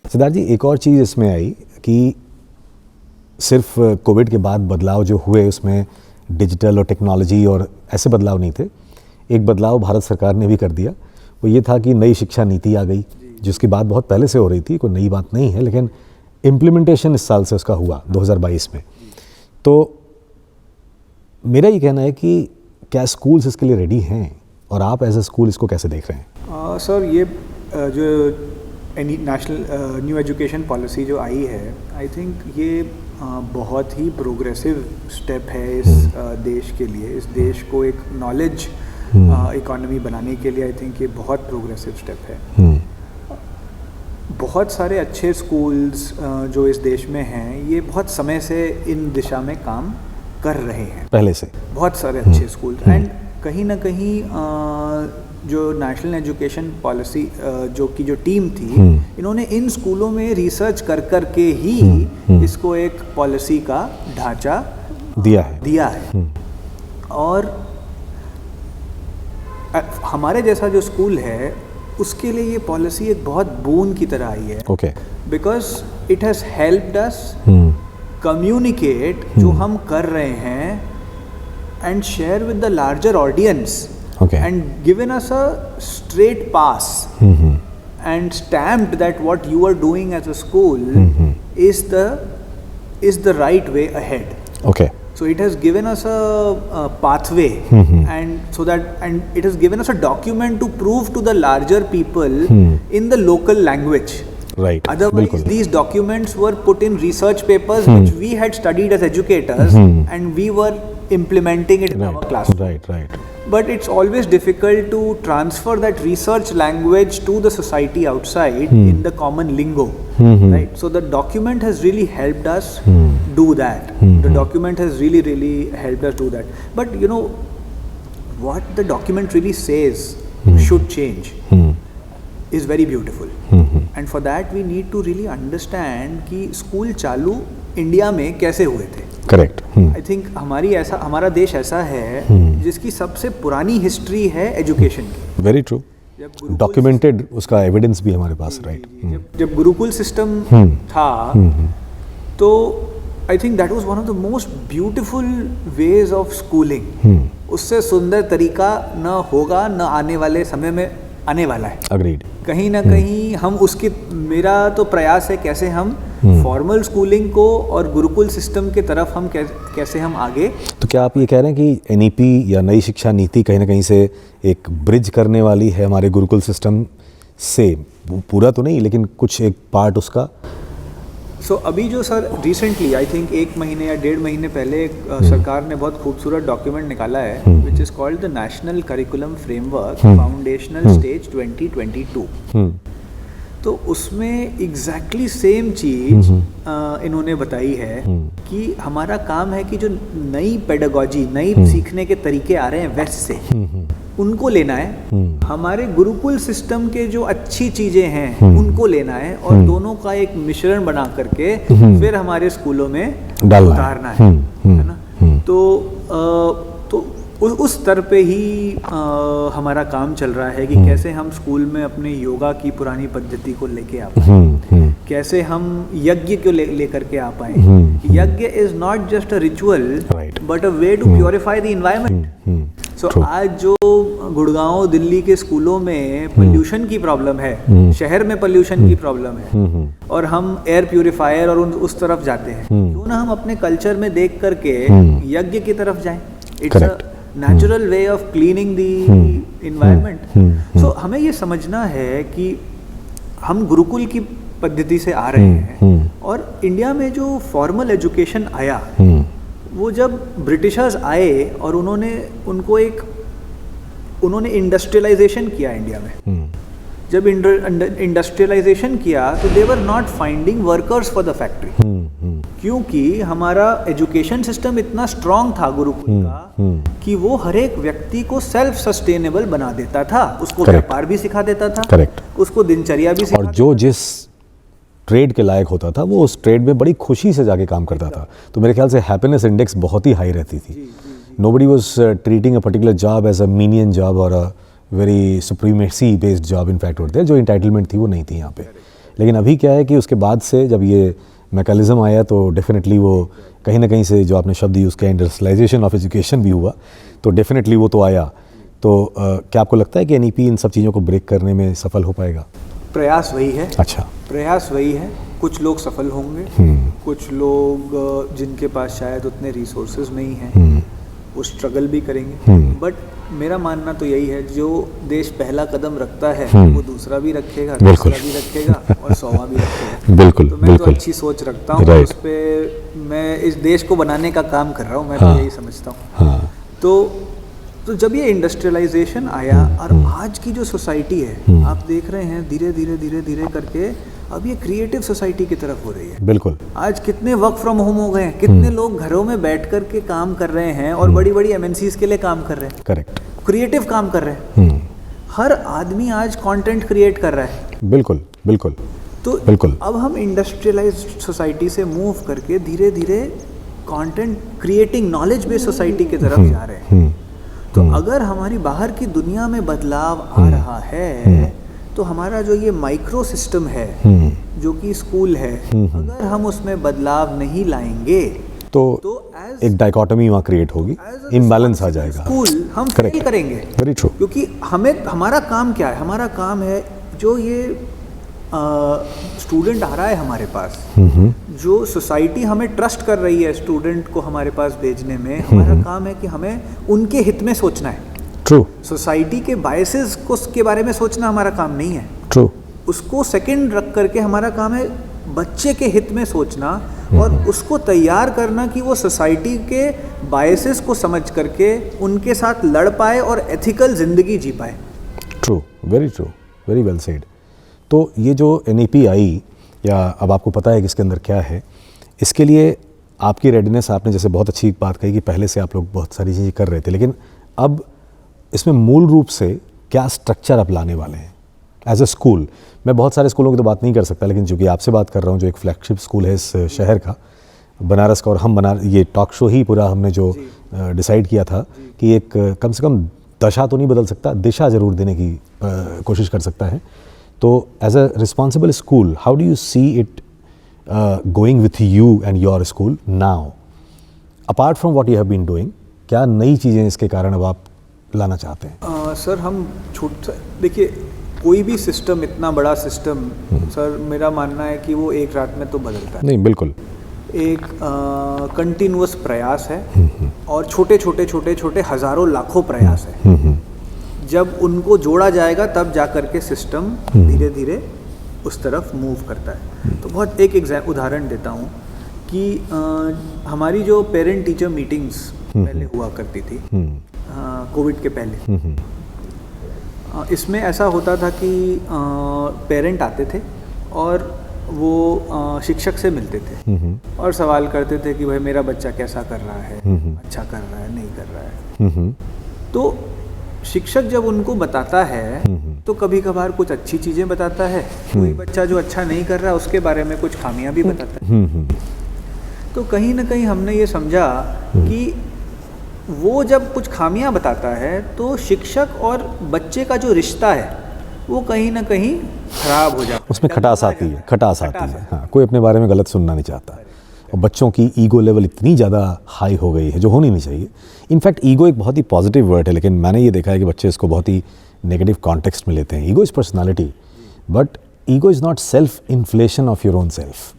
सिद्धार्थ जी, एक और चीज़ इसमें आई कि सिर्फ कोविड के बाद बदलाव जो हुए उसमें डिजिटल और टेक्नोलॉजी और ऐसे बदलाव नहीं थे। एक बदलाव भारत सरकार ने भी कर दिया, वो ये था कि नई शिक्षा नीति आ गई, जिसकी बात बहुत पहले से हो रही थी, कोई नई बात नहीं है, लेकिन इम्प्लीमेंटेशन इस साल से उसका हुआ 2022 में। तो मेरा ये कहना है कि क्या स्कूल्स इसके लिए रेडी हैं और आप एज ए स्कूल इसको कैसे देख रहे हैं? सर, ये जो नेशनल न्यू एजुकेशन पॉलिसी जो आई है, आई थिंक ये बहुत ही प्रोग्रेसिव स्टेप है इस देश के लिए। इस देश को एक नॉलेज इकोनॉमी बनाने के लिए आई थिंक ये बहुत प्रोग्रेसिव स्टेप है। बहुत सारे अच्छे स्कूल्स जो इस देश में हैं, ये बहुत समय से इन दिशा में काम कर रहे हैं, पहले से बहुत सारे अच्छे स्कूल्स। एंड कहीं ना कहीं जो नेशनल एजुकेशन पॉलिसी जो टीम थी, इन्होंने इन स्कूलों में रिसर्च कर के ही इसको एक पॉलिसी का ढांचा दिया है। और हमारे जैसा जो स्कूल है उसके लिए ये पॉलिसी एक बहुत बोन की तरह आई है। Okay, because it has helped us communicate जो हम कर रहे हैं and share with the larger audience. Okay. And given us a straight pass and stamped that what you are doing as a school is the right way ahead. Okay. So it has given us a pathway, and it has given us a document to prove to the larger people in the local language. Right. Otherwise, these documents were put in research papers which we had studied as educators, and we were implementing it in our classroom. Right. But it's always difficult to transfer that research language to the society outside in the common lingo, right? So the document has really helped us do that. The document has really helped us do that. But you know, what the document really says should change is very beautiful. And for that we need to really understand कि school चालू India में कैसे हुए थे। Correct. I think हमारा देश ऐसा है जिसकी सबसे पुरानी हिस्ट्री है एजुकेशन की। Very true. डॉक्यूमेंटेड उसका एविडेंस भी हमारे पास, राइट। जब गुरुकुल सिस्टम था तो I think that was one of the most beautiful ways of schooling. उससे सुंदर तरीका न होगा, न आने वाले समय में आने वाला है। अग्रीड। कहीं ना कहीं हम उसकी, मेरा तो प्रयास है कैसे हम फॉर्मल स्कूलिंग को और गुरुकुल सिस्टम के तरफ हम कैसे हम आगे। तो क्या आप ये कह रहे हैं कि एनईपी या नई शिक्षा नीति कहीं ना कहीं से एक ब्रिज करने वाली है हमारे गुरुकुल सिस्टम से? पूरा तो नहीं, लेकिन कुछ एक पार्ट उसका। सो अभी जो सर रिसेंटली आई थिंक 1 महीने या 1.5 महीने पहले सरकार ने बहुत खूबसूरत डॉक्यूमेंट निकाला है which is called the national curriculum framework foundational stage 2022। तो उसमें एग्जैक्टली सेम चीज इन्होंने बताई है कि हमारा काम है कि जो नई पेडागॉजी, नई सीखने के तरीके आ रहे हैं वेस्ट से, उनको लेना है। हमारे गुरुकुल सिस्टम के जो अच्छी चीजें हैं उनको लेना है और दोनों का एक मिश्रण बना करके फिर हमारे स्कूलों में उतारना है ना। तो उस स्तर पे ही हमारा काम चल रहा है कि कैसे हम स्कूल में अपने योगा की पुरानी पद्धति को लेके आ पाए, कैसे हम यज्ञ को लेकर के आ पाए। Yagya is not just a ritual but a way to purify the environment. So आज जो गुड़गांव, दिल्ली के स्कूलों में पोल्यूशन की प्रॉब्लम है, शहर में पोल्यूशन की प्रॉब्लम है, और हम एयर प्यूरिफायर और उस तरफ जाते हैं, क्यों ना हम अपने कल्चर में देख करके यज्ञ की तरफ जाएं। It's a natural way of cleaning the environment. So हमें ये समझना है कि हम गुरुकुल की पद्धति से आ रहे हैं, और इंडिया में जो फॉर्मल एजुकेशन आया वो जब ब्रिटिशर्स आए और उन्होंने इंडस्ट्रियलाइजेशन किया इंडिया में। जब इंडस्ट्रियलाइजेशन किया तो they were not finding workers for the factory, क्योंकि हमारा एजुकेशन सिस्टम इतना स्ट्रांग था गुरुकुल का कि वो हर एक व्यक्ति को सेल्फ सस्टेनेबल बना देता था, उसको व्यापार भी सिखा देता था, उसको दिनचर्या भी सिखा, और जो जिस ट्रेड के लायक होता था वो उस ट्रेड में बड़ी खुशी से जाके काम करता था। तो मेरे ख्याल से हैप्पीनेस इंडेक्स बहुत ही हाई रहती थी। Nobody was treating a particular job as a menial job और very supremacy based job in fact होते हैं, जो इंटाइटलमेंट थी वो नहीं थी यहाँ पे। लेकिन अभी क्या है कि उसके बाद से जब ये मैकेनिज्म आया तो डेफिनेटली वो कहीं ना कहीं से जो आपने शब्द यूज़ किया इंडस्ट्रियलाइजेशन ऑफ एजुकेशन भी हुआ, तो डेफिनेटली वो तो आया। तो क्या आपको लगता है कि एनईपी इन सब चीज़ों को ब्रेक करने में सफल हो पाएगा? प्रयास वही है। अच्छा। प्रयास वही है। कुछ लोग सफल होंगे, कुछ लोग जिनके पास शायद उतने रिसोर्सेज नहीं हैं वो स्ट्रगल भी करेंगे। बट मेरा मानना तो यही है, जो देश पहला कदम रखता है वो दूसरा भी रखेगा, तीसरा भी रखेगा और 100वां भी रखेगा। बिल्कुल, तो मैं तो अच्छी सोच रखता हूँ, उस पर मैं इस देश को बनाने का काम कर रहा हूँ, मैं तो यही समझता हूँ। तो जब ये इंडस्ट्रियलाइजेशन आया और आज की जो सोसाइटी है आप देख रहे हैं धीरे धीरे करके अब ये क्रिएटिव सोसाइटी की तरफ हो रही है। बिल्कुल। आज कितने वर्क फ्रॉम होम हो गए हैं, कितने लोग घरों में बैठ कर के काम कर रहे हैं और बड़ी बड़ी एमएनसीज के लिए काम कर रहे हैं। करेक्ट। क्रिएटिव काम कर रहे हैं। हर आदमी आज कंटेंट क्रिएट कर रहा है। बिल्कुल बिल्कुल। तो बिल्कुल। अब हम इंडस्ट्रियलाइज्ड सोसाइटी से मूव करके धीरे धीरे content creating knowledge based society की तरफ जा रहे हैं। तो अगर हमारी बाहर की दुनिया में बदलाव आ रहा है तो हमारा जो ये माइक्रो सिस्टम है जो कि स्कूल है, अगर हम उसमें बदलाव नहीं लाएंगे तो एक डाइकोटमी वहाँ क्रिएट होगी, इम्बैलेंस आ जाएगा। स्कूल हम फेल करेंगे। Very true. क्योंकि हमारा काम क्या है? हमारा काम है जो ये स्टूडेंट आ रहा है हमारे पास, जो सोसाइटी हमें ट्रस्ट कर रही है स्टूडेंट को हमारे पास भेजने में, हमारा काम है कि हमें उनके हित में सोचना है। ट्रू। सोसाइटी के बायसेस को के बारे में सोचना हमारा काम नहीं है। ट्रू। उसको सेकंड रख करके हमारा काम है बच्चे के हित में सोचना और उसको तैयार करना कि वो सोसाइटी के बायसेस को समझ करके उनके साथ लड़ पाए और एथिकल जिंदगी जी पाए। True, very true, very well said. तो ये जो एनईपी आई, या अब आपको पता है कि इसके अंदर क्या है, इसके लिए आपकी रेडीनेस, आपने जैसे बहुत अच्छी बात कही कि पहले से आप लोग बहुत सारी चीज़ें कर रहे थे, लेकिन अब इसमें मूल रूप से क्या स्ट्रक्चर आप लाने वाले हैं एज ए स्कूल? मैं बहुत सारे स्कूलों की तो बात नहीं कर सकता, लेकिन चूँकि आपसे बात कर रहा हूँ जो एक फ्लैगशिप स्कूल है इस शहर का, बनारस का, और हम ये टॉक शो ही पूरा हमने जो डिसाइड किया था कि एक कम से कम दशा तो नहीं बदल सकता, दिशा ज़रूर देने की कोशिश कर सकता है। तो as a responsible school, how do you see it going with you and your school now, apart from what you have been doing? क्या नई चीज़ें इसके कारण अब आप लाना चाहते हैं? सर हम देखिए, कोई भी सिस्टम, इतना बड़ा सिस्टम, सर मेरा मानना है कि वो एक रात में तो बदलता है नहीं। बिल्कुल। एक कंटिन्यूअस प्रयास है और छोटे हजारों लाखों प्रयास है। जब उनको जोड़ा जाएगा तब जा कर के सिस्टम धीरे धीरे उस तरफ मूव करता है। तो बहुत एक उदाहरण देता हूँ कि हमारी जो पेरेंट टीचर मीटिंग्स पहले हुआ करती थी कोविड के पहले, इसमें ऐसा होता था कि पेरेंट आते थे और वो शिक्षक से मिलते थे और सवाल करते थे कि भाई मेरा बच्चा कैसा कर रहा है, अच्छा कर रहा है, नहीं कर रहा है। तो शिक्षक जब उनको बताता है तो कभी कभार कुछ अच्छी चीज़ें बताता है, कोई बच्चा जो अच्छा नहीं कर रहा है उसके बारे में कुछ खामियां भी बताता है। तो कहीं ना कहीं हमने ये समझा कि वो जब कुछ खामियां बताता है तो शिक्षक और बच्चे का जो रिश्ता है वो कहीं ना कहीं खराब हो जाता है, उसमें खटास आती है। हाँ, कोई अपने बारे में गलत सुनना नहीं चाहता। और बच्चों की ईगो लेवल इतनी ज़्यादा हाई हो गई है जो होनी नहीं चाहिए। इनफैक्ट ईगो एक बहुत ही पॉजिटिव वर्ड है, लेकिन मैंने ये देखा है कि बच्चे इसको बहुत ही नेगेटिव कॉन्टेक्स्ट में लेते हैं। Ego is personality, but ego is not self inflation of your own self.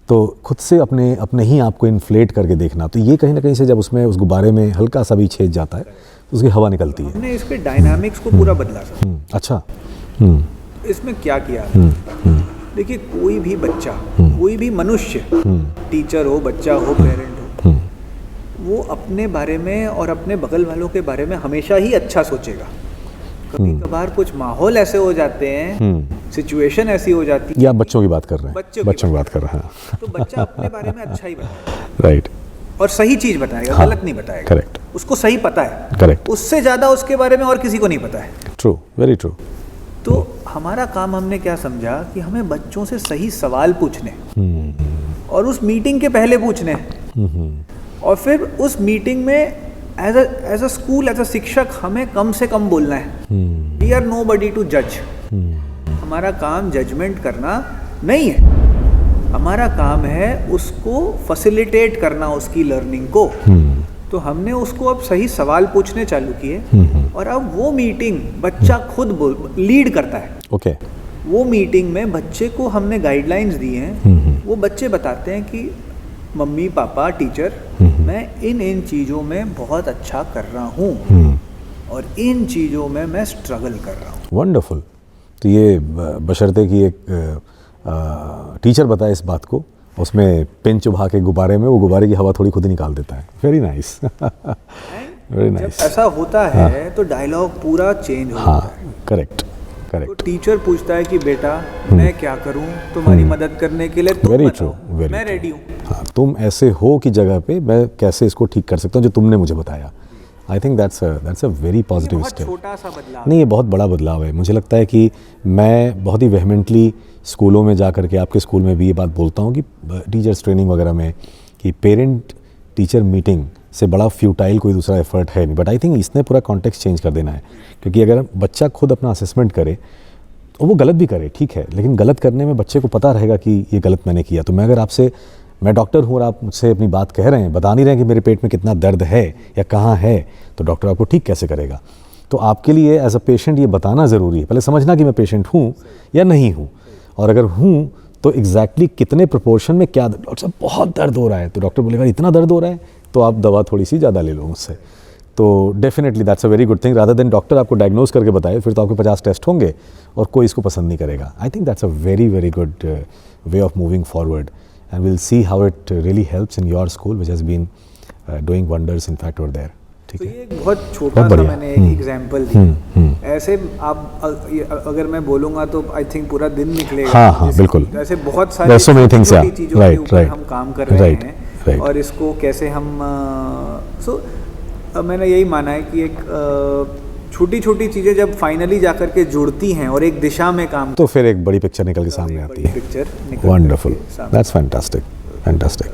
तो खुद से अपने ही आप को इन्फ्लेट करके देखना, तो ये कहीं ना कहीं से जब उसमें उस गुब्बारे में हल्का सा भी छेद जाता है तो उसकी हवा निकलती है। हमने इसके डायनामिक्स को पूरा बदला सर। अच्छा। इसमें क्या किया? देखिए, कोई भी बच्चा, कोई भी मनुष्य, टीचर हो, बच्चा हो, पेरेंट हो, वो अपने बारे में और अपने बगल वालों के बारे में हमेशा ही अच्छा सोचेगा। कभी कभार कुछ माहौल ऐसे हो जाते हैं, सिचुएशन ऐसी हो जाती है। या बच्चों की बात कर रहे हैं, बच्चों की बात कर रहे हैं, तो बच्चा अपने बारे में अच्छा ही बताएगा, राइट, और सही चीज बताएगा, गलत नहीं बताएगा। करेक्ट। उसको सही पता है, करेक्ट। उससे ज्यादा उसके बारे में और किसी को नहीं पता है। True, very true. तो हमारा काम, हमने क्या समझा कि हमें बच्चों से सही सवाल पूछने और उस मीटिंग के पहले पूछने, और फिर उस मीटिंग में as a school, as a शिक्षक हमें कम से कम बोलना है। वी आर नोबडी टू जज। हमारा काम जजमेंट करना नहीं है, हमारा काम है उसको फैसिलिटेट करना, उसकी लर्निंग को। तो हमने उसको अब सही सवाल पूछने चालू किए और अब वो मीटिंग बच्चा खुद लीड करता है। ओके। वो मीटिंग में बच्चे को हमने गाइडलाइंस दी हैं, वो बच्चे बताते हैं कि मम्मी पापा टीचर मैं इन चीज़ों में बहुत अच्छा कर रहा हूँ और इन चीज़ों में मैं स्ट्रगल कर रहा हूँ। वंडरफुल। तो ये बशर्ते कि एक टीचर बताए इस बात को, उसमें पेन चुभा के गुब्बारे में, वो गुब्बारे की हवा थोड़ी खुद ही निकाल देता है। Very nice, very nice. जब ऐसा होता है तो डायलॉग पूरा चेंज हो जाता है। करेक्ट, तो करेक्ट। टीचर पूछता है कि बेटा मैं क्या करूं तुम्हारी मदद करने के लिए, तुम Very बताओ, true, very मैं true. रेडी हूँ। हाँ, तुम ऐसे हो कि जगह पे मैं कैसे इसको ठीक कर सकता हूँ जो तुमने मुझे बताया। आई think that's a very positive बहुत स्टेप। छोटा सा बदलाव। नहीं, ये बहुत बड़ा बदलाव है। मुझे लगता है कि मैं बहुत ही वेहमेंटली स्कूलों में जा करके, आपके स्कूल में भी ये बात बोलता हूँ कि टीचर्स ट्रेनिंग वगैरह में, कि पेरेंट टीचर मीटिंग से बड़ा फ्यूटाइल कोई दूसरा एफर्ट है नहीं। बट आई थिंक इसने पूरा कॉन्टेक्स्ट चेंज कर देना है, क्योंकि अगर बच्चा खुद अपना असेसमेंट करे, और वो गलत भी करे, ठीक है, लेकिन गलत करने में बच्चे को पता रहेगा कि ये गलत मैंने किया। तो मैं अगर आपसे, मैं डॉक्टर हूँ और आप मुझसे अपनी बात कह रहे हैं, बता नहीं रहे हैं कि मेरे पेट में कितना दर्द है या कहाँ है, तो डॉक्टर आपको ठीक कैसे करेगा? तो आपके लिए एज अ पेशेंट ये बताना ज़रूरी है। पहले समझना कि मैं पेशेंट हूँ या नहीं हूँ, और अगर हूँ तो एग्जैक्टली कितने प्रोपोर्शन में क्या, डॉक्टर साहब बहुत दर्द हो रहा है, तो डॉक्टर बोलेगा इतना दर्द हो रहा है तो आप दवा थोड़ी सी ज़्यादा ले लो मुझसे। तो definitely that's a very good thing, rather than doctor आपको डायग्नोज करके बताए, फिर तो आपके 50 टेस्ट होंगे और कोई इसको पसंद नहीं करेगा। I think that's a very very good way of moving forward, and will see how it really helps in your school which has been doing wonders in fact over there. ठीक तो है, ये एक बहुत छोटा सा मैंने एक एग्जांपल दिया। ऐसे आप अगर मैं बोलूँगा तो आई थिंक पूरा दिन निकलेगा। हाँ, हाँ, बिल्कुल। ऐसे बहुत सारी so many things, yeah. चीज़ों Right, के ऊपर right. हम काम कर रहे Right, हैं, right. और इसको कैसे हम मैंने यही माना है कि एक छोटी छोटी चीज़ें जब फाइनली जा कर के जुड़ती हैं और एक दिशा में काम, तो फिर एक बड़ी पिक्चर निकल के सामने आती है। Picture wonderful, that's fantastic, fantastic.